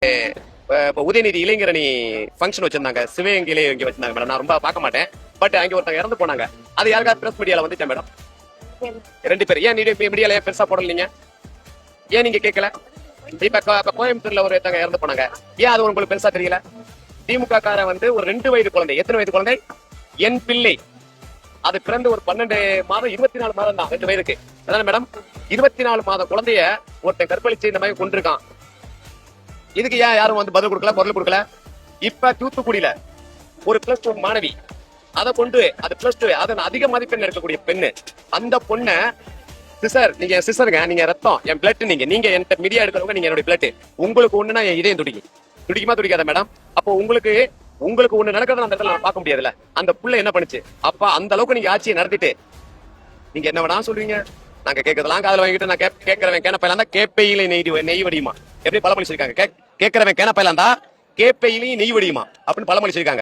இப்போ உதயநிதி இளைஞரணி ஃபங்க்ஷன் வச்சிருந்தாங்க, சிவகங்கையிலே இங்க வச்சிருந்தாங்க மேடம். நான் ரொம்ப பார்க்க மாட்டேன், பட் அங்க ஒருத்தங்க இறந்து போனாங்க. அது யாருக்காவது பிரஸ் மீடியால வந்துச்சா மேடம்? 2 பேர். ஏன் மீடியால ஏன் பெருசா போடலீங்க? ஏன் நீங்க கேட்கல? இப்ப கோயம்புத்தூர்ல ஒருத்தங்க இறந்து போனாங்க, ஏன் அது உங்களுக்கு பெருசா தெரியல? திமுக காரன் வந்து ஒரு 2 வயது குழந்தை, எத்தனை வயது குழந்தை? என் பிள்ளை, அது பிறந்து ஒரு 12 மாதம் 24 மாதம் தான், 2 வயதுக்கு. அதான மேடம்? 24 மாத குழந்தைய ஒருத்தன் கற்பழிச்சு இந்த மாதிரி கொண்டிருக்கான். இதுக்கு ஏன் யாரும் வந்து பதில் கொடுக்கல, குரல் கொடுக்கல? இப்ப தூத்துக்குடியில ஒரு +2 மாணவி, அதை கொண்டு அது +2 அதன் அதிக மதிப்பெண் இருக்கக்கூடிய பெண்ணு, அந்த பொண்ண சிஸ்டர், நீங்க சிஸ்டருங்க, நீங்க ரத்தம், என் பிளட், நீங்க என் மீடியா எடுக்கிறவங்க, நீங்க என்னுடைய பிளட். உங்களுக்கு ஒண்ணுனா என் இதயம் துடிக்குமா துடிக்காத மேடம்? அப்போ உங்களுக்கு ஒண்ணு நடக்கிறத அந்த இடத்துல நான் பார்க்க முடியாதுல்ல. அந்த புள்ள என்ன பண்ணுச்சு? அப்ப அந்த அளவுக்கு நீங்க ஆட்சியை நடத்திட்டு நீங்க என்ன வேணா சொல்றீங்க. நாங்க கேட்கறதெல்லாம் காதுல வாங்கிட்டு, நான் கேட்கறவன் கேனப்பையில இருந்தா கேப்பையில நெய் வடியுமா, எப்படி பழமொழி சொல்லிருக்காங்க? கேட்கறவன் கேனப்பையில இருந்தா கேப்பையிலையும் நெய் வடியுமா அப்படின்னு பழமொழி சொல்லிருக்காங்க.